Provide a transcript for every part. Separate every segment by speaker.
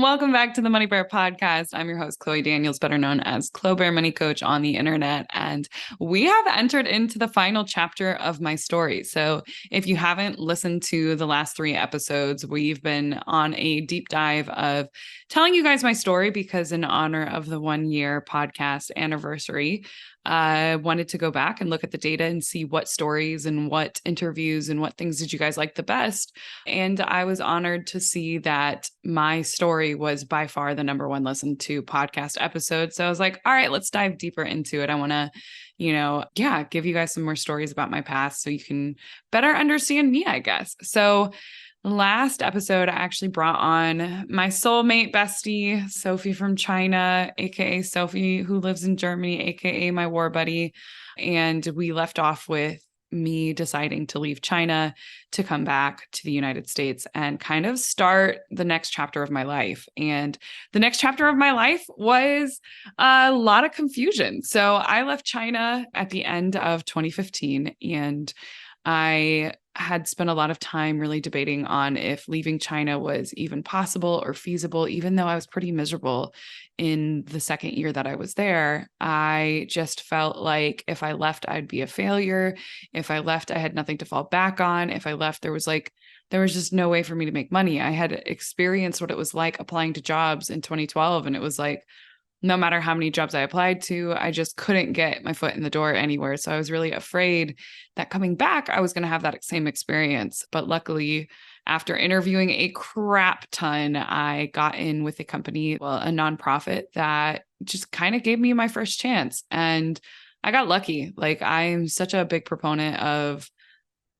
Speaker 1: Welcome back to the Money Bear podcast. I'm your host, Chloe Daniels, better known as Clo Bare Money Coach on the internet. And we have entered into the final chapter of my story. So if you haven't listened to the last 3 episodes, we've been on a deep dive of telling you guys my story because in honor of the 1-year podcast anniversary, I wanted to go back and look at the data and see what stories and what interviews and what things did you guys like the best. And I was honored to see that my story was by far the number 1 listened to podcast episode. So I was like, all right, let's dive deeper into it. I want to, give you guys some more stories about my past so you can better understand me, I guess. So last episode, I actually brought on my soulmate bestie, Sophie from China, aka Sophie, who lives in Germany, aka my war buddy. And we left off with me deciding to leave China to come back to the United States and kind of start the next chapter of my life. And the next chapter of my life was a lot of confusion. So I left China at the end of 2015, and I had spent a lot of time really debating on if leaving China was even possible or feasible, even though I was pretty miserable in the second year that I was there. I just felt like if I left, I'd be a failure. If I left, I had nothing to fall back on. If I left, there was just no way for me to make money. I had experienced what it was like applying to jobs in 2012. And it was like, no matter how many jobs I applied to, I just couldn't get my foot in the door anywhere. So I was really afraid that coming back, I was going to have that same experience. But luckily, after interviewing a crap ton, I got in with a company, a nonprofit that just kind of gave me my first chance. And I got lucky. Like, I'm such a big proponent of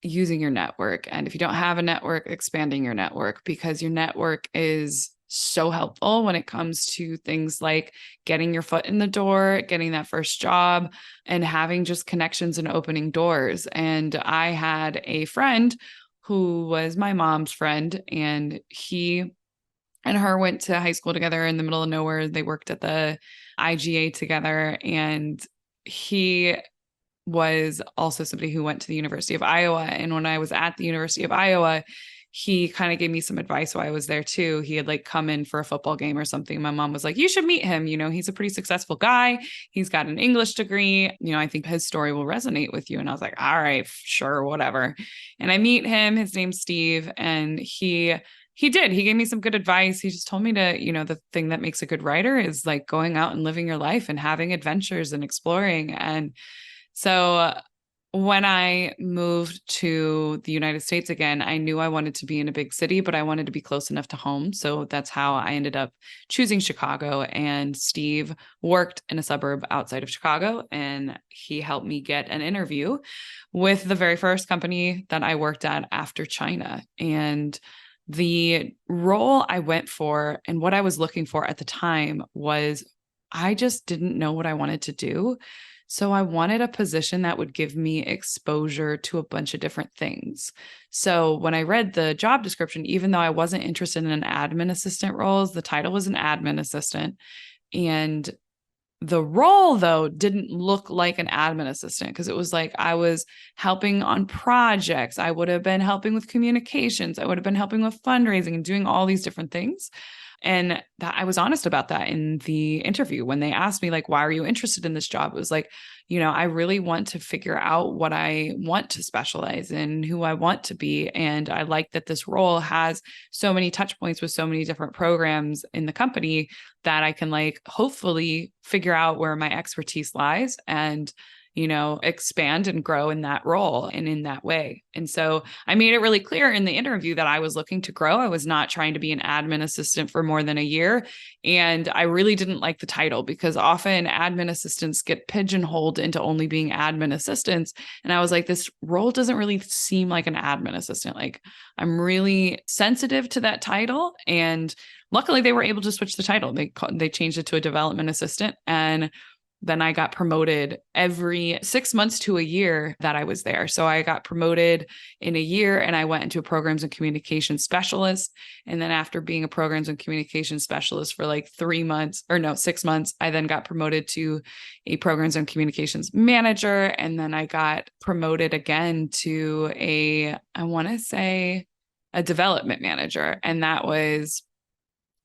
Speaker 1: using your network. And if you don't have a network, expanding your network, because your network is so helpful when it comes to things like getting your foot in the door, getting that first job, and having just connections and opening doors. And I had a friend who was my mom's friend, and he and her went to high school together in the middle of nowhere. They worked at the IGA together, and he was also somebody who went to the University of Iowa. And when I was at the University of Iowa, he kind of gave me some advice while I was there too. He had come in for a football game or something. My mom was like, you should meet him. He's a pretty successful guy. He's got an English degree. I think his story will resonate with you. And I was like, all right, sure, whatever. And I meet him. His name's Steve. And he gave me some good advice. He just told me to, the thing that makes a good writer is going out and living your life and having adventures and exploring. And so when I moved to the United States again, I knew I wanted to be in a big city, but I wanted to be close enough to home. So that's how I ended up choosing Chicago. And Steve worked in a suburb outside of Chicago, and he helped me get an interview with the very first company that I worked at after China. And the role I went for and what I was looking for at the time was I just didn't know what I wanted to do. So I wanted a position that would give me exposure to a bunch of different things. So when I read the job description, even though I wasn't interested in an admin assistant roles, the title was an admin assistant. And the role, though, didn't look like an admin assistant because it was like I was helping on projects. I would have been helping with communications. I would have been helping with fundraising and doing all these different things. And that I was honest about that in the interview. When they asked me, why are you interested in this job? It was like, I really want to figure out what I want to specialize in, who I want to be. And I like that this role has so many touch points with so many different programs in the company that I can hopefully figure out where my expertise lies and expand and grow in that role and in that way. And so I made it really clear in the interview that I was looking to grow. I was not trying to be an admin assistant for more than a year. And I really didn't like the title because often admin assistants get pigeonholed into only being admin assistants. And I was like, this role doesn't really seem like an admin assistant. I'm really sensitive to that title. And luckily they were able to switch the title. They changed it to a development assistant, and then I got promoted every 6 months to a year that I was there. So I got promoted in a year and I went into a programs and communications specialist. And then after being a programs and communications specialist for 6 months, I then got promoted to a programs and communications manager. And then I got promoted again to I want to say a development manager. And that was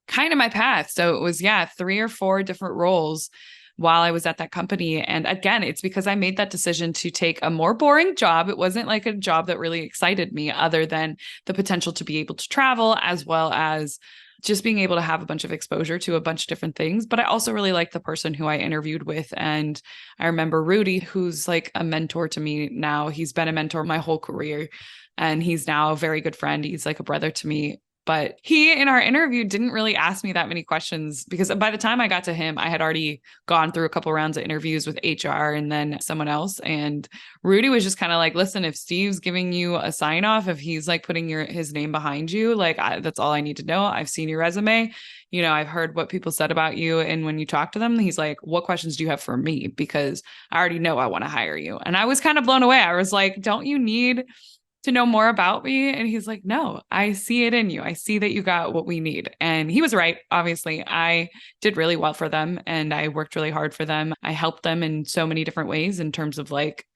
Speaker 1: kind of my path. So it was, yeah, 3 or 4 different roles while I was at that company. And again, it's because I made that decision to take a more boring job. It wasn't like a job that really excited me, other than the potential to be able to travel, as well as just being able to have a bunch of exposure to a bunch of different things. But I also really liked the person who I interviewed with. And I remember Rudy, who's like a mentor to me now. He's been a mentor my whole career, and he's now a very good friend. He's like a brother to me. But he, in our interview, didn't really ask me that many questions, because by the time I got to him, I had already gone through a couple rounds of interviews with HR and then someone else. And Rudy was just kind of like, listen, if Steve's giving you a sign off, if he's like putting his name behind you, like that's all I need to know. I've seen your resume. I've heard what people said about you. And when you talk to them, he's like, what questions do you have for me? Because I already know I want to hire you. And I was kind of blown away. I was like, don't you need to know more about me? And he's like, no, I see it in you. I see that you got what we need. And he was right. Obviously, I did really well for them and I worked really hard for them. I helped them in so many different ways in terms of like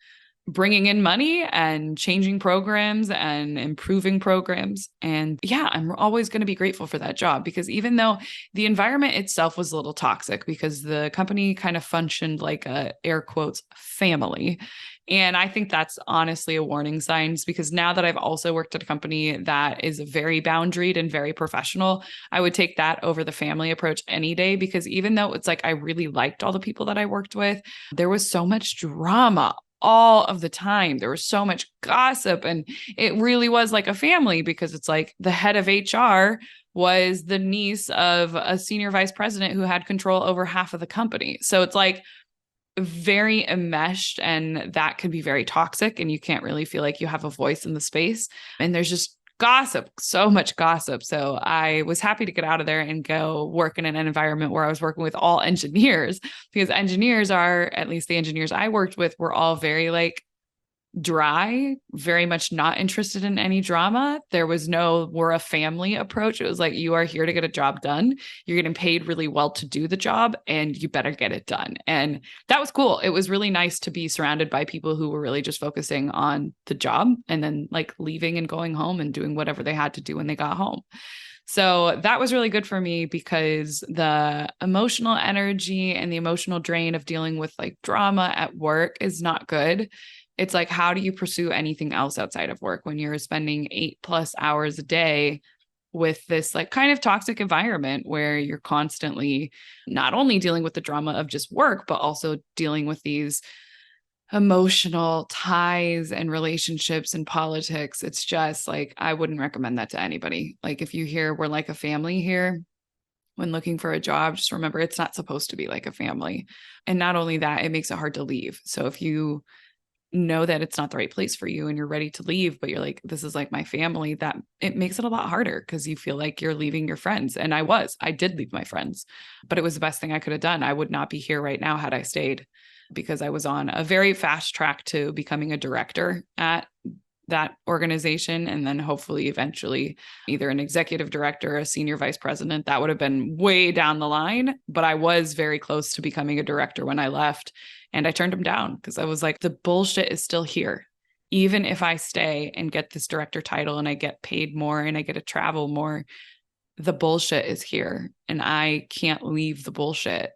Speaker 1: bringing in money and changing programs and improving programs. And yeah, I'm always going to be grateful for that job, because even though the environment itself was a little toxic, because the company kind of functioned like a air quotes family. And I think that's honestly a warning sign, because now that I've also worked at a company that is very boundaried and very professional, I would take that over the family approach any day, because even though it's like I really liked all the people that I worked with, there was so much drama all of the time. There was so much gossip, and it really was like a family, because it's like the head of HR was the niece of a senior vice president who had control over half of the company. So it's like very enmeshed, and that can be very toxic, and you can't really feel like you have a voice in the space. And there's just gossip, so much gossip. So I was happy to get out of there and go work in an environment where I was working with all engineers, because engineers are, at least the engineers I worked with, were all very like dry, very much not interested in any drama. There was no, we're a family approach. It was like, you are here to get a job done. You're getting paid really well to do the job, and you better get it done. And that was cool. It was really nice to be surrounded by people who were really just focusing on the job, and then like leaving and going home and doing whatever they had to do when they got home. So that was really good for me, because the emotional energy and the emotional drain of dealing with like drama at work is not good. It's like, how do you pursue anything else outside of work when you're spending 8+ hours a day with this like kind of toxic environment where you're constantly not only dealing with the drama of just work, but also dealing with these emotional ties and relationships and politics. It's just like, I wouldn't recommend that to anybody. Like, if you hear we're like a family here when looking for a job, just remember it's not supposed to be like a family. And not only that, it makes it hard to leave. So if you know that it's not the right place for you and you're ready to leave, but you're like, this is like my family, that it makes it a lot harder, because you feel like you're leaving your friends. And I did leave my friends, but it was the best thing I could have done. I would not be here right now had I stayed, because I was on a very fast track to becoming a director at that organization. And then hopefully eventually either an executive director, a senior vice president. That would have been way down the line, but I was very close to becoming a director when I left. And I turned him down, because I was like, the bullshit is still here. Even if I stay and get this director title and I get paid more and I get to travel more, the bullshit is here and I can't leave the bullshit.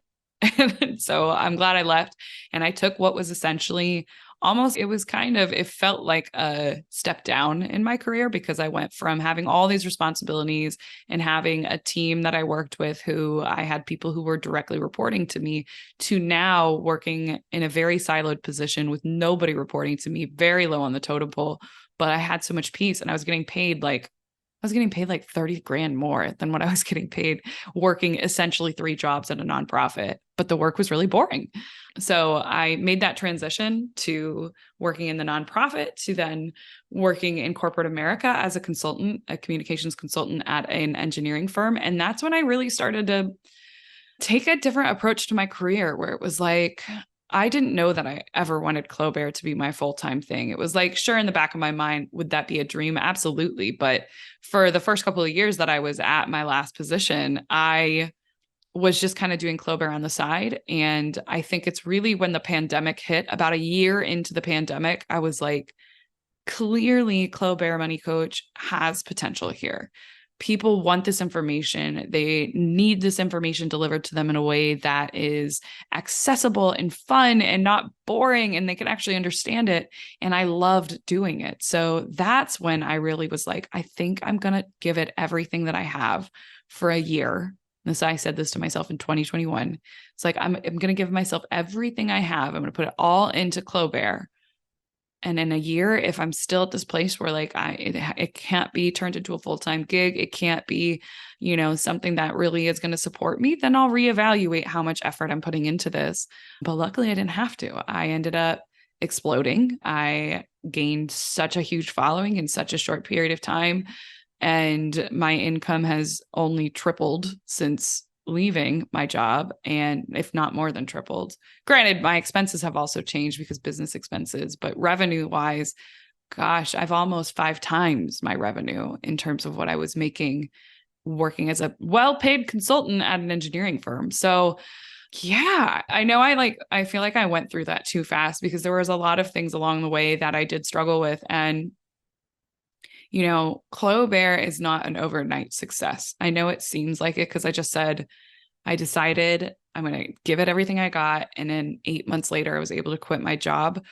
Speaker 1: So I'm glad I left, and I took what was essentially almost, it felt like a step down in my career, because I went from having all these responsibilities and having a team that I worked with, who I had people who were directly reporting to me, to now working in a very siloed position with nobody reporting to me, very low on the totem pole. But I had so much peace, and I was getting paid like 30 grand more than what I was getting paid working essentially 3 jobs at a nonprofit, but the work was really boring. So I made that transition to working in the nonprofit, to then working in corporate America as a consultant, a communications consultant at an engineering firm. And that's when I really started to take a different approach to my career, where it was like, I didn't know that I ever wanted Clo Bare to be my full-time thing. It was like, sure, in the back of my mind, would that be a dream? Absolutely. But for the first couple of years that I was at my last position, I was just kind of doing Clo Bare on the side. And I think it's really when the pandemic hit, about a year into the pandemic, I was like, clearly Clo Bare Money Coach has potential here. people want this information. They need this information delivered to them in a way that is accessible and fun and not boring, and they can actually understand it. And I loved doing it. So that's when I really was like, I think I'm going to give it everything that I have for a year. I said this to myself in 2021. It's like, I'm going to give myself everything I have. I'm going to put it all into Clo Bare. And in a year, if I'm still at this place where like it can't be turned into a full-time gig, it can't be, something that really is going to support me, then I'll reevaluate how much effort I'm putting into this. But luckily I didn't have to. I ended up exploding. I gained such a huge following in such a short period of time. And my income has only tripled since leaving my job, and if not more than tripled. Granted, my expenses have also changed because business expenses, but revenue wise, gosh, I've almost 5 times my revenue in terms of what I was making working as a well-paid consultant at an engineering firm. So yeah, I know I feel like I went through that too fast because there was a lot of things along the way that I did struggle with. And Clo Bare is not an overnight success. I know it seems like it because I just said, I decided I'm going to give it everything I got. And then 8 months later, I was able to quit my job.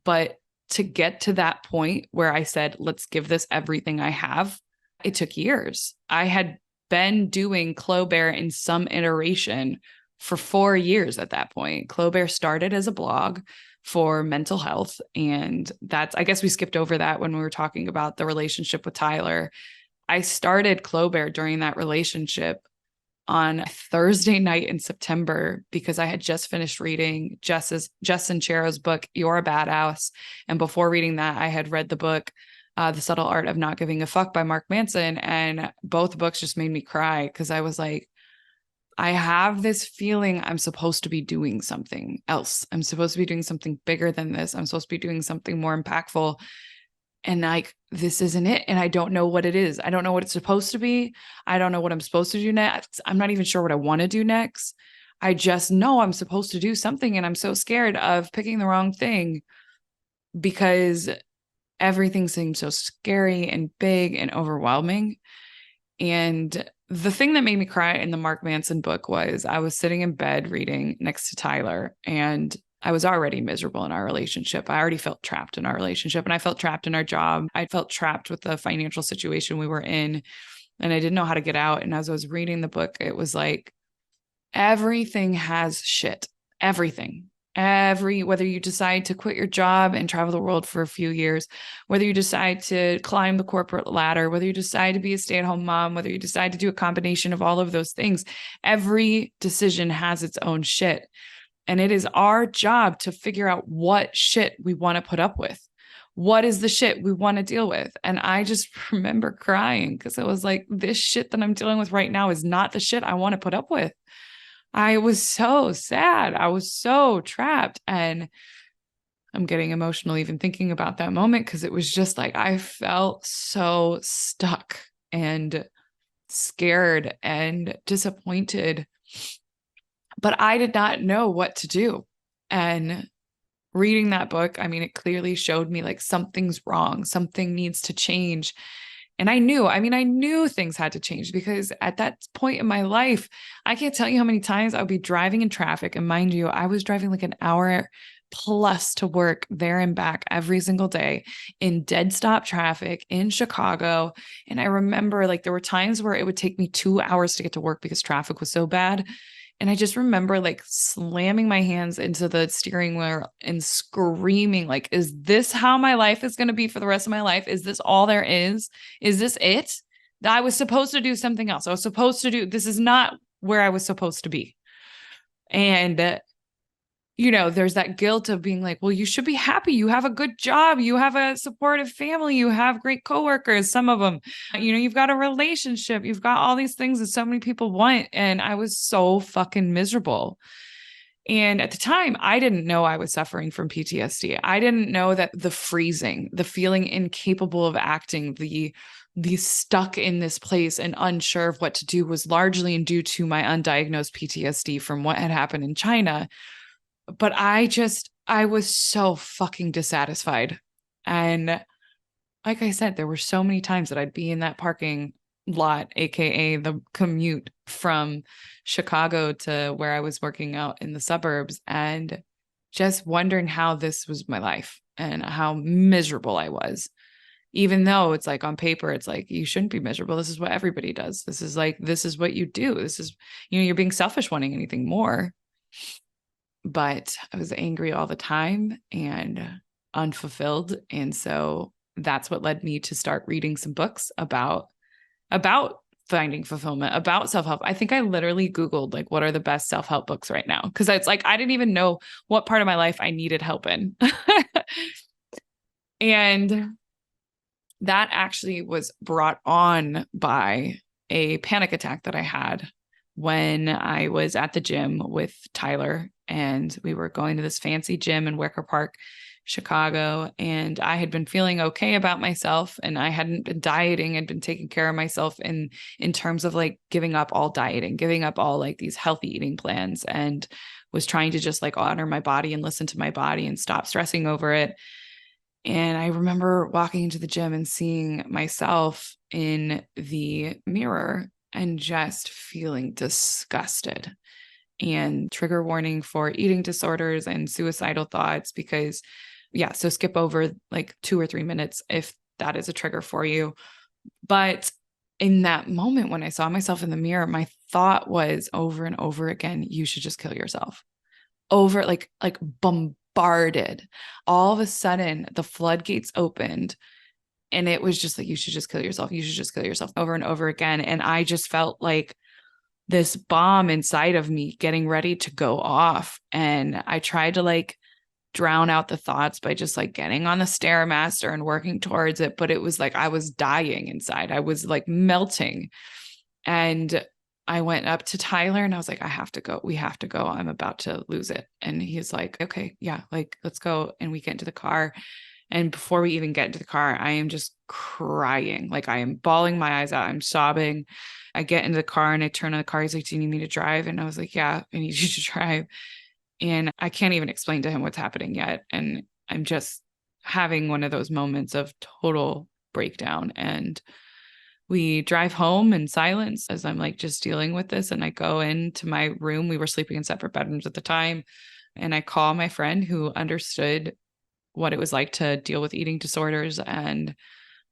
Speaker 1: But to get to that point where I said, let's give this everything I have, it took years. I had been doing Clo Bare in some iteration for 4 years at that point. Clo Bare started as a blog for mental health. And I guess we skipped over that when we were talking about the relationship with Tyler. I started Clo Bare during that relationship on Thursday night in September because I had just finished reading Jess Sincero's book, You're a Badass. And before reading that, I had read the book, The Subtle Art of Not Giving a Fuck by Mark Manson. And both books just made me cry because I was like, I have this feeling I'm supposed to be doing something else. I'm supposed to be doing something bigger than this. I'm supposed to be doing something more impactful. And like, this isn't it. And I don't know what it is. I don't know what it's supposed to be. I don't know what I'm supposed to do next. I'm not even sure what I want to do next. I just know I'm supposed to do something. And I'm so scared of picking the wrong thing because everything seems so scary and big and overwhelming. And the thing that made me cry in the Mark Manson book was I was sitting in bed reading next to Tyler, and I was already miserable in our relationship. I already felt trapped in our relationship, and I felt trapped in our job. I felt trapped with the financial situation we were in, and I didn't know how to get out. And as I was reading the book, it was like, everything has shit. Everything. Whether you decide to quit your job and travel the world for a few years, whether you decide to climb the corporate ladder, whether you decide to be a stay-at-home mom, whether you decide to do a combination of all of those things, every decision has its own shit. And it is our job to figure out what shit we want to put up with. What is the shit we want to deal with? And I just remember crying because it was like, this shit that I'm dealing with right now is not the shit I want to put up with. I was so sad. I was so trapped. And I'm getting emotional even thinking about that moment because it was just like I felt so stuck and scared and disappointed. But I did not know what to do. And reading that book, I mean, it clearly showed me like something's wrong, something needs to change. And I knew things had to change because at that point in my life, I can't tell you how many times I would be driving in traffic. And mind you, I was driving like an hour plus to work there and back every single day in dead stop traffic in Chicago. And I remember like there were times where it would take me 2 hours to get to work because traffic was so bad. And I just remember like slamming my hands into the steering wheel and screaming, like, is this how my life is going to be for the rest of my life? Is this all there is? Is this it? I was supposed to do something else. This is not where I was supposed to be. And there's that guilt of being like, well, you should be happy. You have a good job. You have a supportive family. You have great coworkers. Some of them, you've got a relationship. You've got all these things that so many people want. And I was so fucking miserable. And at the time, I didn't know I was suffering from PTSD. I didn't know that the freezing, the feeling incapable of acting, the stuck in this place and unsure of what to do was largely due to my undiagnosed PTSD from what had happened in China. But I was so fucking dissatisfied. And like I said, there were so many times that I'd be in that parking lot, AKA the commute from Chicago to where I was working out in the suburbs, and just wondering how this was my life and how miserable I was. Even though it's like on paper, it's like, you shouldn't be miserable. This is what everybody does. This is what you do. This is, you're being selfish wanting anything more. But I was angry all the time and unfulfilled. And so that's what led me to start reading some books about finding fulfillment, about self-help. I think I literally Googled like, what are the best self-help books right now? Because it's like, I didn't even know what part of my life I needed help in. And that actually was brought on by a panic attack that I had when I was at the gym with Tyler, and we were going to this fancy gym in Wicker Park, Chicago. And I had been feeling okay about myself, and I hadn't been dieting. I'd been taking care of myself in terms of like giving up all dieting, giving up all like these healthy eating plans, and was trying to just like honor my body and listen to my body and stop stressing over it. And I remember walking into the gym and seeing myself in the mirror and just feeling disgusted, and trigger warning for eating disorders and suicidal thoughts. Because, yeah, so skip over like 2 or 3 minutes if that is a trigger for you. But in that moment, when I saw myself in the mirror, my thought was over and over again, you should just kill yourself. Over like bombarded. All of a sudden, the floodgates opened, and it was just like, you should just kill yourself. You should just kill yourself, over and over again. And I just felt like this bomb inside of me getting ready to go off. And I tried to like drown out the thoughts by just like getting on the Stairmaster and working towards it. But it was like, I was dying inside. I was like melting. And I went up to Tyler and I was like, I have to go. We have to go. I'm about to lose it. And he's like, okay, yeah, like, let's go. And we get into the car. And before we even get into the car, I am just crying. Like, I am bawling my eyes out. I'm sobbing. I get into the car and I turn on the car. He's like, do you need me to drive? And I was like, yeah, I need you to drive. And I can't even explain to him what's happening yet. And I'm just having one of those moments of total breakdown. And we drive home in silence as I'm like just dealing with this. And I go into my room. We were sleeping in separate bedrooms at the time. And I call my friend who understood what it was like to deal with eating disorders and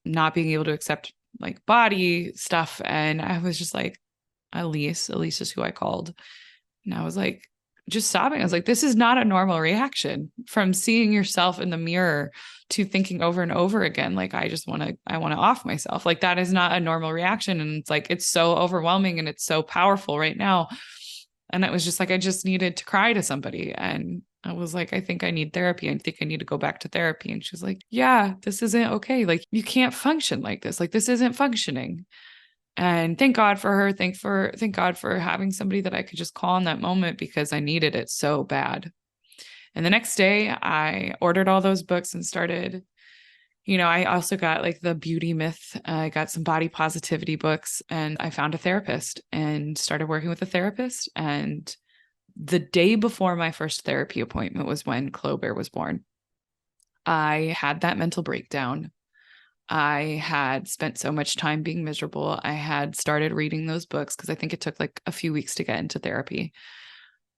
Speaker 1: not being able to accept like body stuff. And I was just like, Elise is who I called. And I was like, just sobbing. I was like, this is not a normal reaction from seeing yourself in the mirror to thinking over and over again, like, I want to off myself. Like, that is not a normal reaction. And it's like, it's so overwhelming and it's so powerful right now. And it was just like, I just needed to cry to somebody. And I was like, I think I need therapy. I think I need to go back to therapy. And she's like, yeah, this isn't okay. Like, you can't function like this. Like, this isn't functioning. And thank God for her. Thank God for having somebody that I could just call in that moment, because I needed it so bad. And the next day I ordered all those books and started, I also got like the beauty myth. I got some body positivity books, and I found a therapist and started working with a therapist. And the day before my first therapy appointment was when Clo Bare was born. I had that mental breakdown. I had spent so much time being miserable. I had started reading those books because I think it took like a few weeks to get into therapy.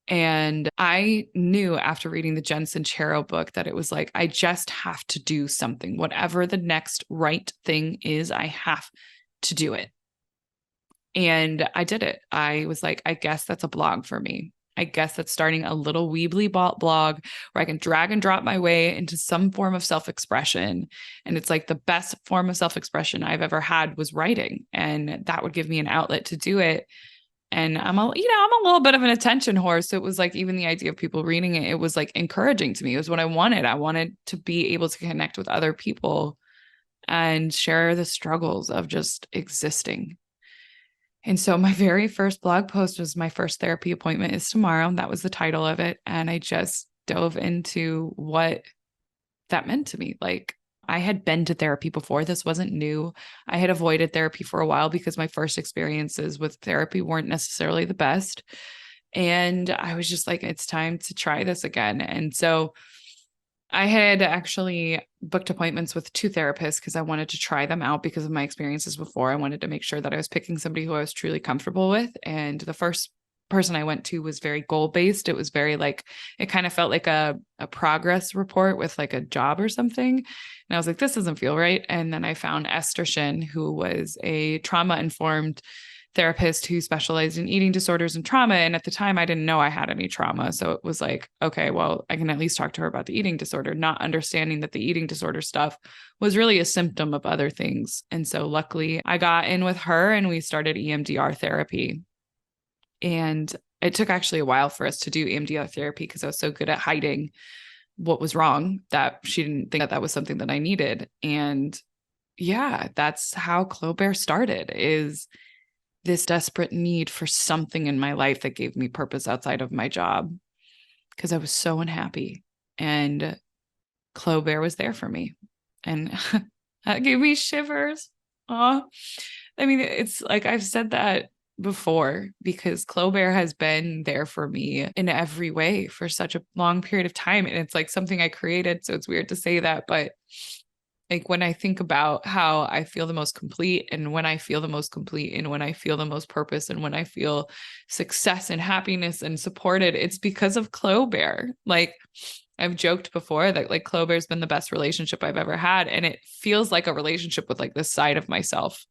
Speaker 1: And I knew after reading the Jen Sincero book that it was like, I just have to do something. Whatever the next right thing is, I have to do it. And I did it. I was like, I guess that's a blog for me. I guess that's starting a little Weebly blog where I can drag and drop my way into some form of self-expression. And it's like the best form of self-expression I've ever had was writing. And that would give me an outlet to do it. And I'm a little bit of an attention whore. So it was like, even the idea of people reading it, it was like encouraging to me. It was what I wanted. I wanted to be able to connect with other people and share the struggles of just existing. And so my very first blog post was, my first therapy appointment is tomorrow. That was the title of it. And I just dove into what that meant to me. Like, I had been to therapy before. This wasn't new. I had avoided therapy for a while because my first experiences with therapy weren't necessarily the best. And I was just like, it's time to try this again. And so I had actually booked appointments with two therapists because I wanted to try them out because of my experiences before. I wanted to make sure that I was picking somebody who I was truly comfortable with. And the first person I went to was very goal based. It was very like, it kind of felt like a progress report with like a job or something. And I was like, this doesn't feel right. And then I found Esther Shin, who was a trauma informed therapist who specialized in eating disorders and trauma. And at the time, I didn't know I had any trauma. So it was like, okay, well, I can at least talk to her about the eating disorder, not understanding that the eating disorder stuff was really a symptom of other things. And so luckily, I got in with her and we started EMDR therapy. And it took actually a while for us to do EMDR therapy because I was so good at hiding what was wrong that she didn't think that that was something that I needed. And yeah, that's how Clo Bare started, is this desperate need for something in my life that gave me purpose outside of my job because I was so unhappy. And Clo Bare was there for me. And that gave me shivers. Oh, I mean, it's like I've said that before because Clo Bare has been there for me in every way for such a long period of time. And it's like something I created. So it's weird to say that, but like when I think about how I feel the most complete and when I feel the most complete and when I feel the most purpose and when I feel success and happiness and supported, it's because of Clo Bare. Like I've joked before that like Clo Bare's been the best relationship I've ever had. And it feels like a relationship with like this side of myself,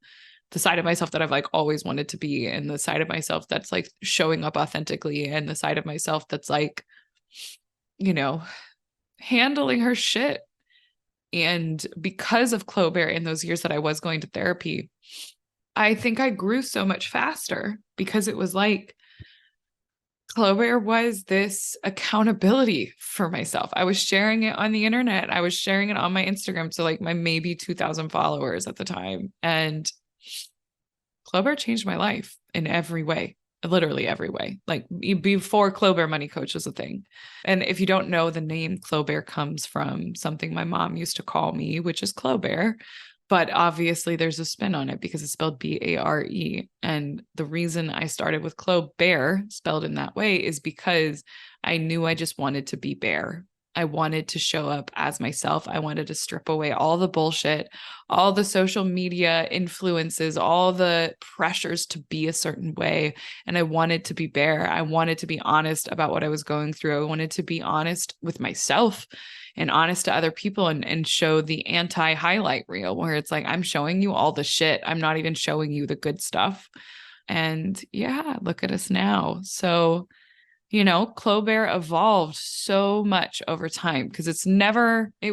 Speaker 1: the side of myself that I've like always wanted to be, and the side of myself that's like showing up authentically, and the side of myself that's like, you know, handling her shit. And because of Clo Bare in those years that I was going to therapy, I think I grew so much faster because it was like Clo Bare was this accountability for myself. I was sharing it on the internet. I was sharing it on my Instagram to like my maybe 2,000 followers at the time. And Clo Bare changed my life in every way, literally every way. Like before Clo Bare Money Coach was a thing. And if you don't know, the name Clo Bare comes from something my mom used to call me, which is Clo Bare. But obviously there's a spin on it because it's spelled Bare. And the reason I started with Clo Bare spelled in that way is because I knew I just wanted to be bare. I wanted to show up as myself. I wanted to strip away all the bullshit, all the social media influences, all the pressures to be a certain way. And I wanted to be bare. I wanted to be honest about what I was going through. I wanted to be honest with myself and honest to other people, and show the anti highlight reel where it's like, I'm showing you all the shit. I'm not even showing you the good stuff. And yeah, look at us now. So, Clo Bare evolved so much over time because it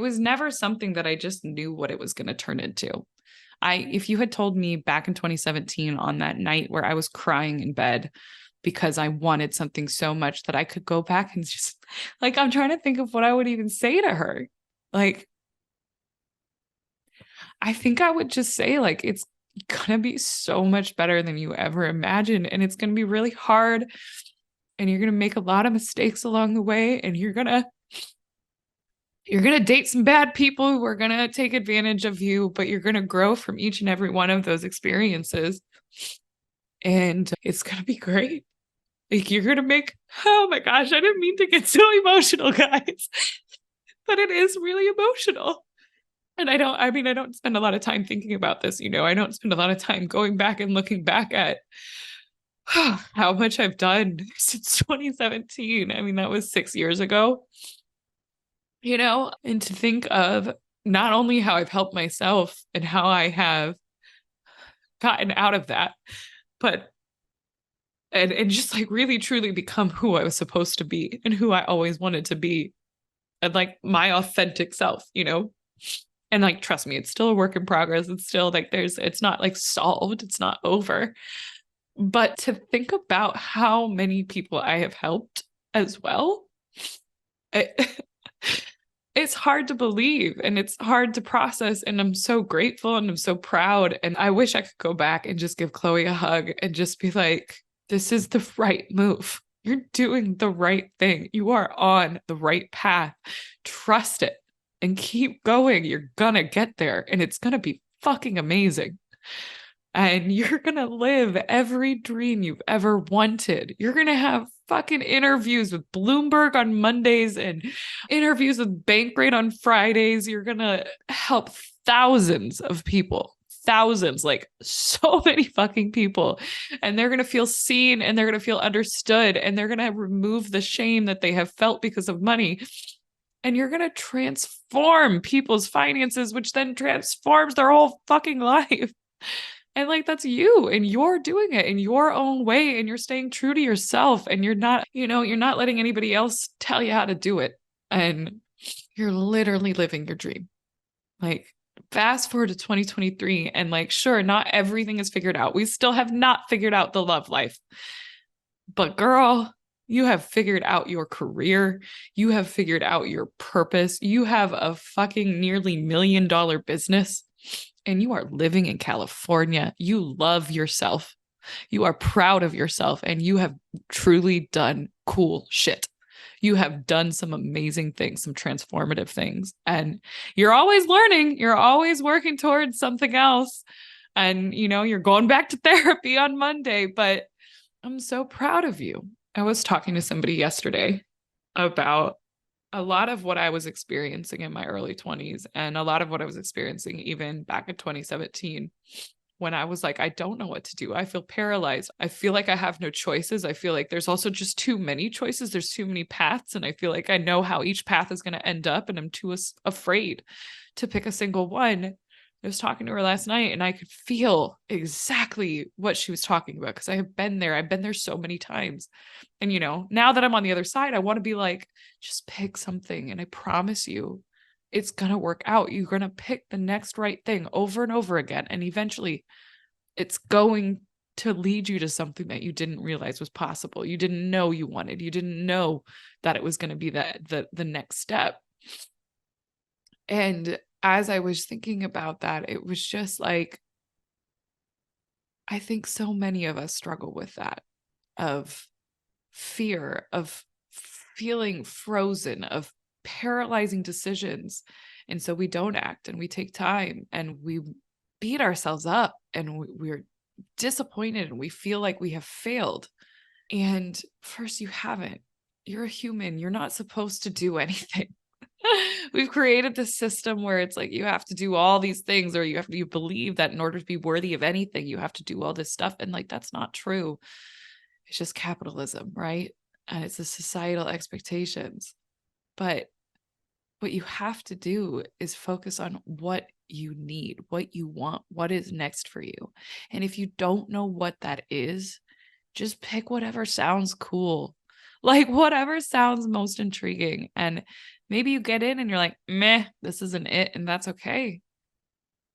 Speaker 1: was never something that I just knew what it was going to turn into. If you had told me back in 2017 on that night where I was crying in bed because I wanted something so much that I could go back and just like, I'm trying to think of what I would even say to her. Like, I think I would just say, like, it's going to be so much better than you ever imagined. And it's going to be really hard. And you're going to make a lot of mistakes along the way. And you're going to date some bad people who are going to take advantage of you, but you're going to grow from each and every one of those experiences. And it's going to be great. Like you're going to make, oh my gosh, I didn't mean to get so emotional, guys, but it is really emotional. And I don't spend a lot of time thinking about this. I don't spend a lot of time going back and looking back at how much I've done since 2017. I mean, that was 6 years ago, and to think of not only how I've helped myself and how I have gotten out of that, but and just like really truly become who I was supposed to be and who I always wanted to be, and like my authentic self, and like trust me, it's still a work in progress. It's still like it's not like solved, it's not over. But to think about how many people I have helped as well, it's hard to believe and it's hard to process. And I'm so grateful and I'm so proud. And I wish I could go back and just give Chloe a hug and just be like, this is the right move. You're doing the right thing. You are on the right path. Trust it and keep going. You're gonna get there and it's gonna be fucking amazing. And you're gonna live every dream you've ever wanted. You're gonna have fucking interviews with Bloomberg on Mondays and interviews with Bankrate on Fridays. You're going to help thousands of people, thousands, like so many fucking people. And they're going to feel seen and they're going to feel understood and they're going to remove the shame that they have felt because of money. And you're going to transform people's finances, which then transforms their whole fucking life. And like, that's you and you're doing it in your own way and you're staying true to yourself and you're not, you're not letting anybody else tell you how to do it. And you're literally living your dream. Like, fast forward to 2023 and like, sure, not everything is figured out. We still have not figured out the love life. But girl, you have figured out your career. You have figured out your purpose. You have a fucking nearly $1 million business. And you are living in California. You love yourself. You are proud of yourself and you have truly done cool shit. You have done some amazing things, some transformative things. And you're always learning. You're always working towards something else. And, you're going back to therapy on Monday, but I'm so proud of you. I was talking to somebody yesterday about a lot of what I was experiencing in my early 20s and a lot of what I was experiencing even back in 2017 when I was like, I don't know what to do. I feel paralyzed. I feel like I have no choices. I feel like there's also just too many choices. There's too many paths. And I feel like I know how each path is going to end up. And I'm too afraid to pick a single one. I was talking to her last night and I could feel exactly what she was talking about because I have been there. I've been there so many times. And, now that I'm on the other side, I want to be like, just pick something. And I promise you, it's going to work out. You're going to pick the next right thing over and over again. And eventually it's going to lead you to something that you didn't realize was possible. You didn't know you wanted. You didn't know that it was going to be the next step. And as I was thinking about that, it was just like, I think so many of us struggle with that, of fear, of feeling frozen, of paralyzing decisions. And so we don't act and we take time and we beat ourselves up and we're disappointed and we feel like we have failed. And first, you haven't. You're a human. You're not supposed to do anything. We've created this system where it's like you have to do all these things, or you believe that in order to be worthy of anything, you have to do all this stuff. And like, that's not true. It's just capitalism, right? And it's the societal expectations. But what you have to do is focus on what you need, what you want, what is next for you. And if you don't know what that is, just pick whatever sounds cool. Like whatever sounds most intriguing. And maybe you get in and you're like, meh, this isn't it. And that's okay.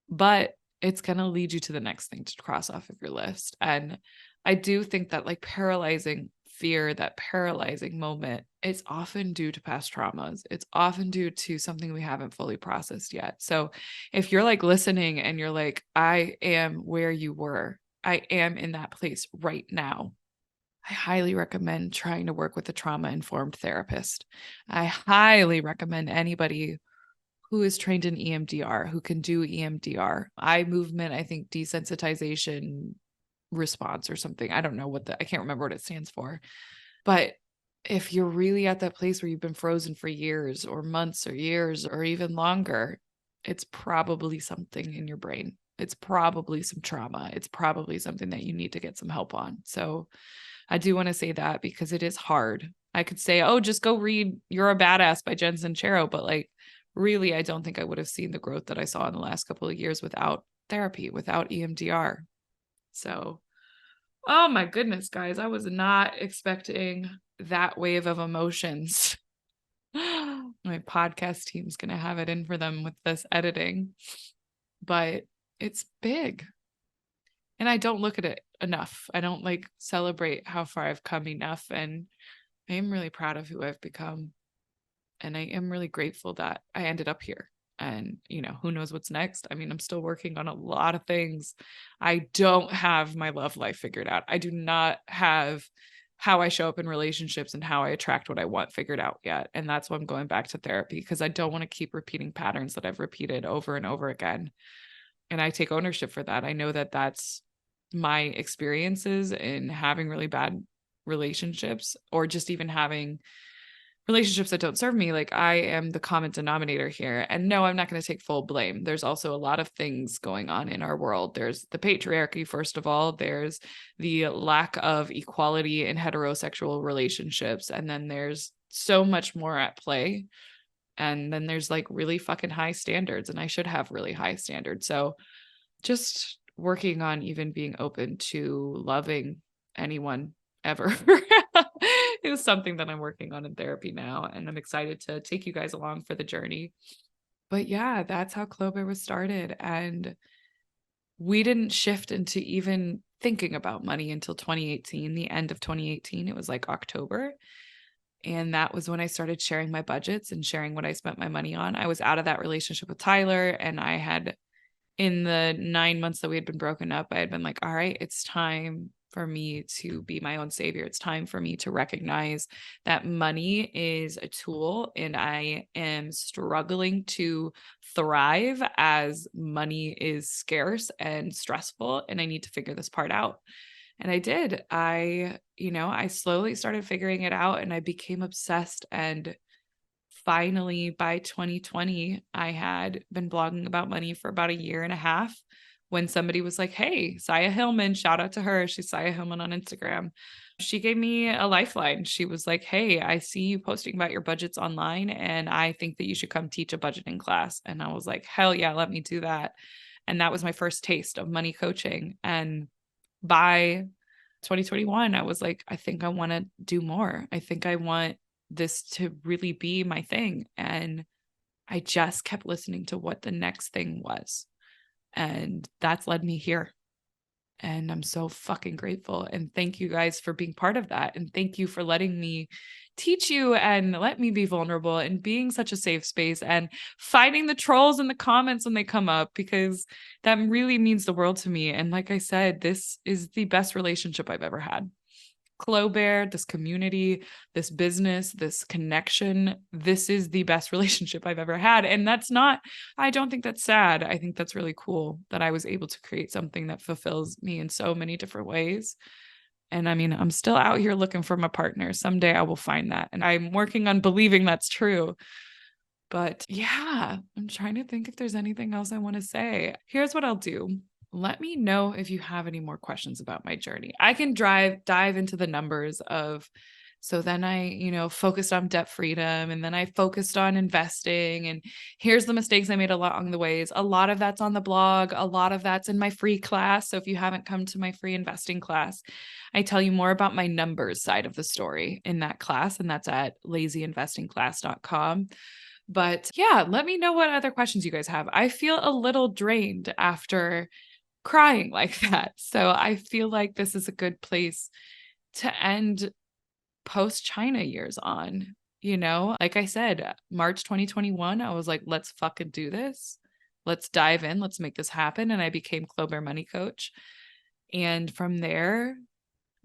Speaker 1: But it's going to lead you to the next thing to cross off of your list. And I do think that like paralyzing fear, that paralyzing moment, it's often due to past traumas. It's often due to something we haven't fully processed yet. So if you're like listening and you're like, I am where you were, I am in that place right now, I highly recommend trying to work with a trauma-informed therapist. I highly recommend anybody who is trained in EMDR, who can do EMDR, eye movement, I think desensitization response or something. I don't know I can't remember what it stands for. But if you're really at that place where you've been frozen for years or months or years or even longer, it's probably something in your brain. It's probably some trauma. It's probably something that you need to get some help on. So I do want to say that because it is hard. I could say, oh, just go read You're a Badass by Jen Sincero. But like, really, I don't think I would have seen the growth that I saw in the last couple of years without therapy, without EMDR. So, oh my goodness, guys, I was not expecting that wave of emotions. My podcast team's going to have it in for them with this editing, but it's big. And I don't look at it enough. I don't like celebrate how far I've come enough. And I am really proud of who I've become. And I am really grateful that I ended up here. And, who knows what's next? I mean, I'm still working on a lot of things. I don't have my love life figured out. I do not have how I show up in relationships and how I attract what I want figured out yet. And that's why I'm going back to therapy, because I don't want to keep repeating patterns that I've repeated over and over again. And I take ownership for that. I know that that's my experiences in having really bad relationships, or just even having relationships that don't serve me, like I am the common denominator here. And no, I'm not going to take full blame. There's also a lot of things going on in our world. There's the patriarchy, first of all, there's the lack of equality in heterosexual relationships. And then there's so much more at play. And then there's like really fucking high standards, and I should have really high standards. So just working on even being open to loving anyone ever is something that I'm working on in therapy now. And I'm excited to take you guys along for the journey. But yeah, that's how Clo Bare was started. And we didn't shift into even thinking about money until 2018, the end of 2018. It was like October. And that was when I started sharing my budgets and sharing what I spent my money on. I was out of that relationship with Tyler, and I had, in the 9 months that we had been broken up, I had been like, all right, it's time for me to be my own savior. It's time for me to recognize that money is a tool, and I am struggling to thrive as money is scarce and stressful, and I need to figure this part out. And I did. I slowly started figuring it out, and I became obsessed. And finally, by 2020, I had been blogging about money for about a year and a half when somebody was like, hey, Saya Hillman, shout out to her. She's Saya Hillman on Instagram. She gave me a lifeline. She was like, hey, I see you posting about your budgets online, and I think that you should come teach a budgeting class. And I was like, hell yeah, let me do that. And that was my first taste of money coaching. And by 2021, I was like, I think I want to do more. I think I want this to really be my thing. And I just kept listening to what the next thing was. And that's led me here. And I'm so fucking grateful. And thank you guys for being part of that. And thank you for letting me teach you and let me be vulnerable and being such a safe space and fighting the trolls in the comments when they come up, because that really means the world to me. And like I said, this is the best relationship I've ever had. Clo Bare, this community, this business, this connection, this is the best relationship I've ever had. And I don't think that's sad. I think that's really cool that I was able to create something that fulfills me in so many different ways. And I mean, I'm still out here looking for my partner. Someday I will find that. And I'm working on believing that's true. But yeah, I'm trying to think if there's anything else I want to say. Here's what I'll do. Let me know if you have any more questions about my journey. I can dive into the numbers of, so then I focused on debt freedom, and then I focused on investing, and here's the mistakes I made along the ways. A lot of that's on the blog. A lot of that's in my free class. So if you haven't come to my free investing class, I tell you more about my numbers side of the story in that class, and that's at lazyinvestingclass.com. But yeah, let me know what other questions you guys have. I feel a little drained after crying like that. So I feel like this is a good place to end post China years on. Like I said, March 2021, I was like, let's fucking do this. Let's dive in. Let's make this happen. And I became Clo Bare Money Coach. And from there,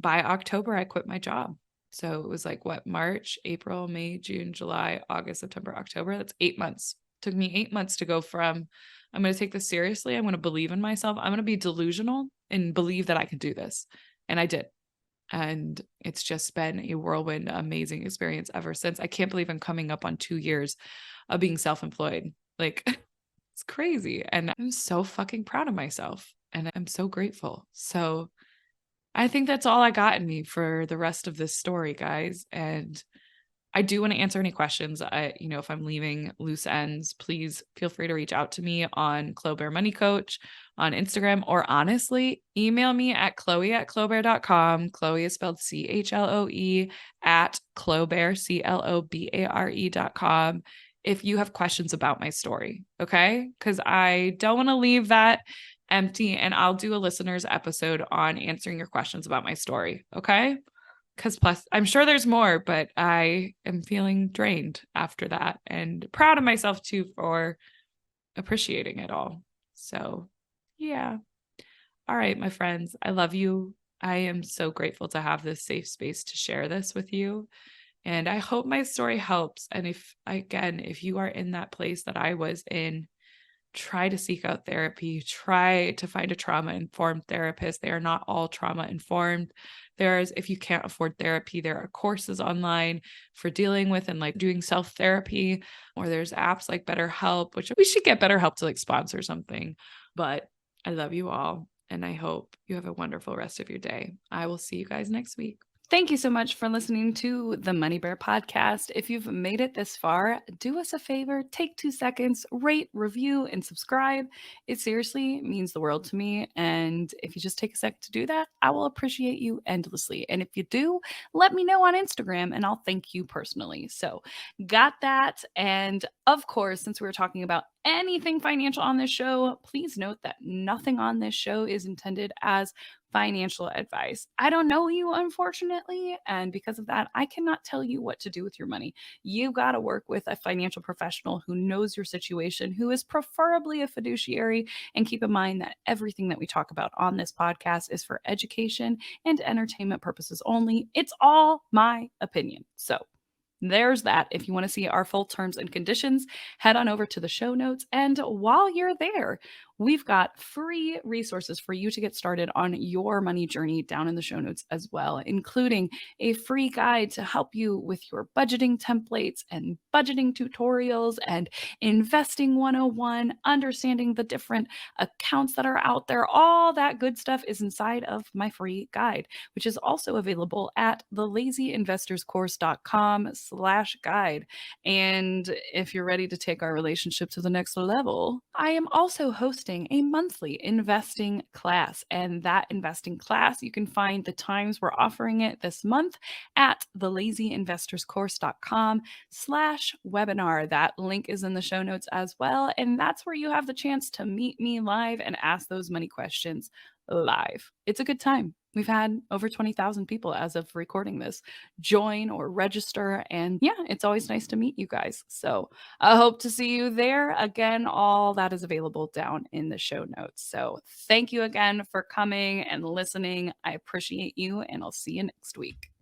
Speaker 1: by October, I quit my job. So it was like March, April, May, June, July, August, September, October. That's 8 months. It took me 8 months to go from, I'm going to take this seriously. I'm going to believe in myself. I'm going to be delusional and believe that I can do this. And I did. And it's just been a whirlwind, amazing experience ever since. I can't believe I'm coming up on 2 years of being self-employed. Like, it's crazy. And I'm so fucking proud of myself. And I'm so grateful. So I think that's all I got in me for the rest of this story, guys. And I do want to answer any questions. If I'm leaving loose ends, please feel free to reach out to me on Clo Bare Money Coach on Instagram, or honestly, email me at chloe@clobare.com. Chloe is spelled CHLOE at Clobare, CLOBARE.com. If you have questions about my story, okay? Because I don't want to leave that empty, and I'll do a listener's episode on answering your questions about my story, okay? Because plus, I'm sure there's more, but I am feeling drained after that, and proud of myself too for appreciating it all. So, yeah. All right, my friends, I love you. I am so grateful to have this safe space to share this with you. And I hope my story helps. And if you are in that place that I was in try to seek out therapy, try to find a trauma-informed therapist. They are not all trauma-informed. If you can't afford therapy, there are courses online for dealing with and like doing self-therapy, or there's apps like BetterHelp, which we should get BetterHelp to like sponsor something. But I love you all, and I hope you have a wonderful rest of your day. I will see you guys next week. Thank you so much for listening to the Money Bear podcast. If you've made it this far, do us a favor, take 2 seconds, rate, review, and subscribe. It seriously means the world to me. And if you just take a sec to do that, I will appreciate you endlessly. And if you do, let me know on Instagram and I'll thank you personally. So, got that. And of course, since we were talking about anything financial on this show, please note that nothing on this show is intended as financial advice. I don't know you, unfortunately. And because of that, I cannot tell you what to do with your money. You got to work with a financial professional who knows your situation, who is preferably a fiduciary. And keep in mind that everything that we talk about on this podcast is for education and entertainment purposes only. It's all my opinion. So, there's that. If you want to see our full terms and conditions, head on over to the show notes. And while you're there, we've got free resources for you to get started on your money journey down in the show notes as well, including a free guide to help you with your budgeting templates and budgeting tutorials and investing 101, understanding the different accounts that are out there. All that good stuff is inside of my free guide, which is also available at thelazyinvestorscourse.com/guide. And if you're ready to take our relationship to the next level, I am also hosting a monthly investing class. And that investing class, you can find the times we're offering it this month at thelazyinvestorscourse.com/webinar. That link is in the show notes as well. And that's where you have the chance to meet me live and ask those money questions live. It's a good time. We've had over 20,000 people as of recording this join or register. And yeah, it's always nice to meet you guys. So I hope to see you there. Again, all that is available down in the show notes. So thank you again for coming and listening. I appreciate you, and I'll see you next week.